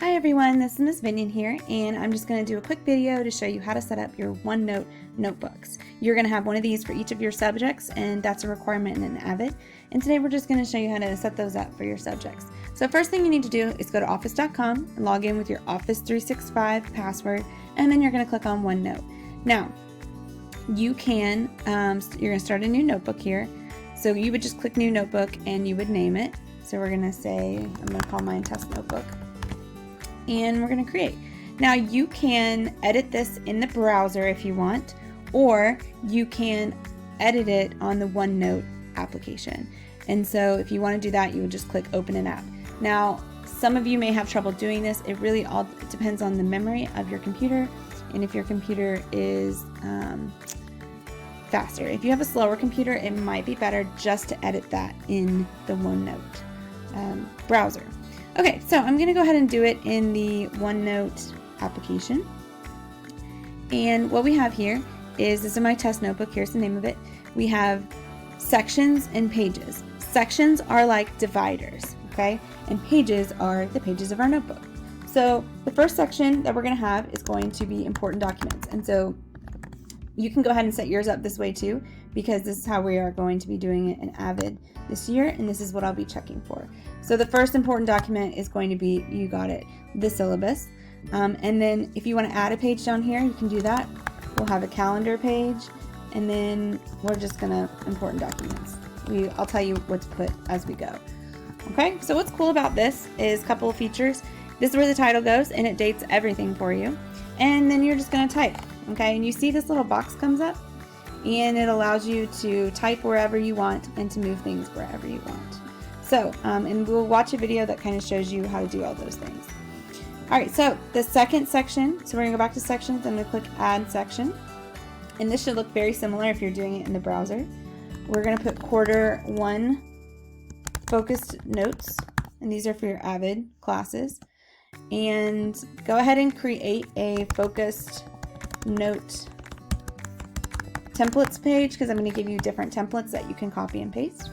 Hi everyone, this is Ms. Vinian here, and I'm just going to do a quick video to show you how to set up your OneNote notebooks. You're going to have one of these for each of your subjects, and that's a requirement in AVID. And today we're just going to show you how to set those up for your subjects. So first thing you need to do is go to office.com and log in with your Office 365 password, and then you're going to click on OneNote. Now, you can, you're going to start a new notebook here. So you would just click New Notebook and you would name it. So we're going to say, I'm going to call mine Test Notebook. And we're going to create. Now you can edit this in the browser if you want, or you can edit it on the OneNote application. And so if you want to do that, you would just click Open an App. Now, some of you may have trouble doing this. It really all depends on the memory of your computer, and if your computer is faster. If you have a slower computer, it might be better just to edit that in the OneNote browser. Okay, so I'm going to go ahead and do it in the OneNote application. And what we have here is, this is my test notebook, here's the name of it. We have sections and pages. Sections are like dividers, okay? And pages are the pages of our notebook. So the first section that we're going to have is going to be important documents. And so you can go ahead and set yours up this way too, because this is how we are going to be doing it in AVID this year, and this is what I'll be checking for. So the first important document is going to be, you got it, the syllabus. And then if you want to add a page down here, you can do that. We'll have a calendar page, and then we're just gonna important documents. I'll tell you what to put as we go. Okay, so what's cool about this is a couple of features. This is where the title goes, and it dates everything for you. And then you're just gonna type, okay? And you see this little box comes up, and it allows you to type wherever you want and to move things wherever you want. So, and we'll watch a video that kind of shows you how to do all those things. All right, so the second section, so we're gonna go back to sections. I'm gonna click Add Section. And this should look very similar if you're doing it in the browser. We're gonna put quarter one focused notes, and these are for your AVID classes. And go ahead and create a focused note templates page, because I'm going to give you different templates that you can copy and paste.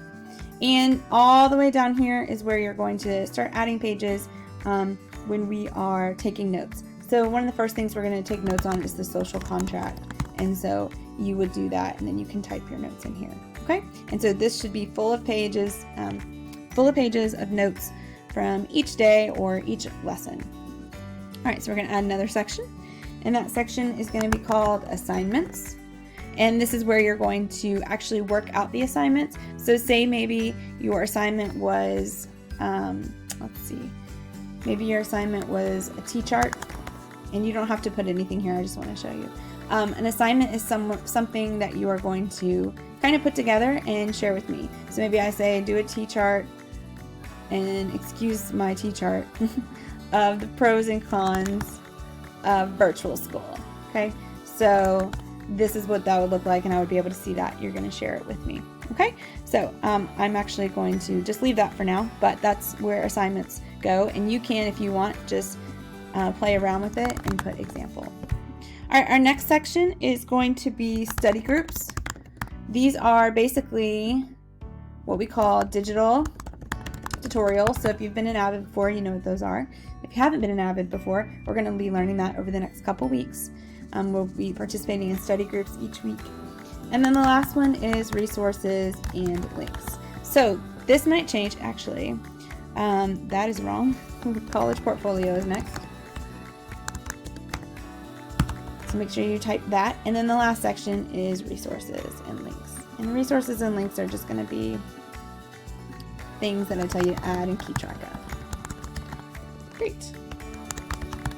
And all the way down here is where you're going to start adding pages when we are taking notes. So one of the first things we're going to take notes on is the social contract. And so you would do that, and then you can type your notes in here. Okay? And so this should be full of pages of notes from each day or each lesson. All right, so we're going to add another section, and that section is going to be called Assignments. And this is where you're going to actually work out the assignments. So say maybe your assignment was, let's see, maybe your assignment was a T-chart, and you don't have to put anything here, I just want to show you. An assignment is something that you are going to kind of put together and share with me. So maybe I say, do a T-chart, and excuse my T-chart, of the pros and cons of virtual school, okay? So this is what that would look like, and I would be able to see that. You're going to share it with me, okay? So I'm actually going to just leave that for now, but that's where assignments go, and you can, if you want, just play around with it and put example. All right, our next section is going to be study groups. These are basically what we call digital tutorials. So if you've been in AVID before, you know what those are. If you haven't been in AVID before, we're going to be learning that over the next couple weeks. We'll be participating in study groups each week. And then the last one is resources and links. So this might change, actually. That is wrong. College portfolio is next. So make sure you type that. And then the last section is resources and links. And resources and links are just going to be things that I tell you to add and keep track of. Great.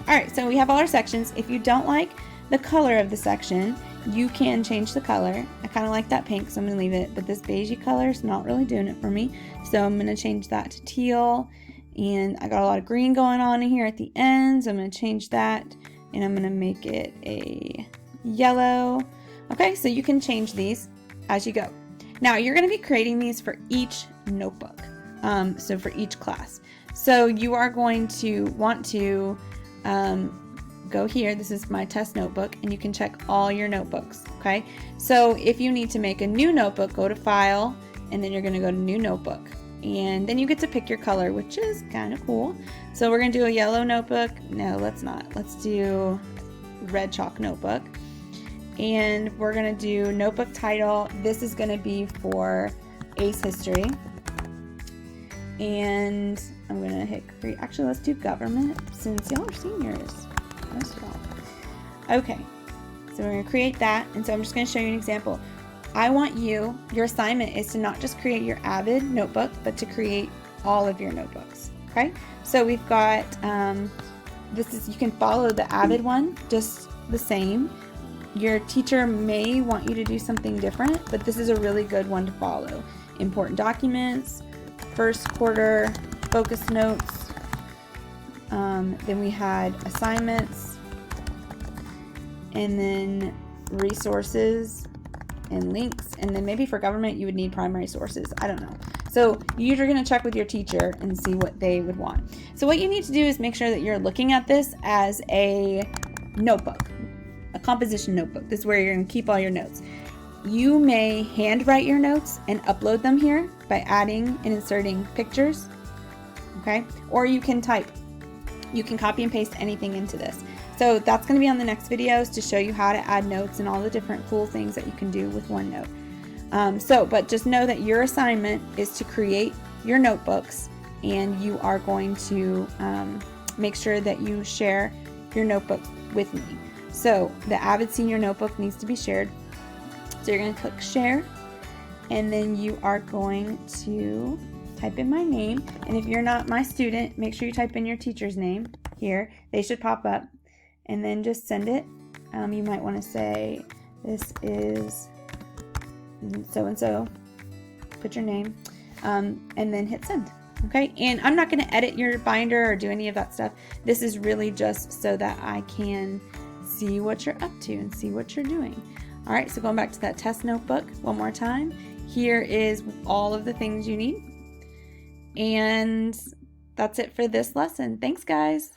All right, so we have all our sections. If you don't like the color of the section, you can change the color. I kind of like that pink, so I'm going to leave it, but this beigey color is not really doing it for me. So I'm going to change that to teal, and I got a lot of green going on in here at the end, so I'm going to change that, and I'm going to make it a yellow. Okay, so you can change these as you go. Now you're going to be creating these for each notebook, so for each class. So you are going to want to go here. This is my test notebook, and you can check all your notebooks. Okay, so if you need to make a new notebook, go to File, and then you're going to go to New Notebook. And then you get to pick your color, which is kind of cool. So we're gonna do a yellow notebook. No, let's not. Let's do red chalk notebook. And we're gonna do notebook title. This is gonna be for ACE history. And I'm gonna hit create. Actually, let's do government since y'all are seniors. Most of y'all. Okay, so we're gonna create that. And so I'm just gonna show you an example. I want your assignment is to not just create your AVID notebook, but to create all of your notebooks, okay? So we've got, you can follow the AVID one, just the same. Your teacher may want you to do something different, but this is a really good one to follow. Important documents, first quarter, focus notes, then we had assignments, and then resources, and links, and then maybe for government you would need primary sources. I don't know. So you're going to check with your teacher and see what they would want. So what you need to do is make sure that you're looking at this as a notebook, a composition notebook. This is where you're going to keep all your notes. You may handwrite your notes and upload them here by adding and inserting pictures, okay? Or you can type. You can copy and paste anything into this. So that's going to be on the next videos to show you how to add notes and all the different cool things that you can do with OneNote. But just know that your assignment is to create your notebooks, and you are going to make sure that you share your notebook with me. So the AVID Senior Notebook needs to be shared. So you're going to click share, and then you are going to type in my name. And if you're not my student, make sure you type in your teacher's name here. They should pop up. And then just send it. You might want to say, this is so-and-so, put your name, and then hit send, okay? And I'm not going to edit your binder or do any of that stuff. This is really just so that I can see what you're up to and see what you're doing. All right, so going back to that test notebook one more time. Here is all of the things you need. And that's it for this lesson. Thanks, guys.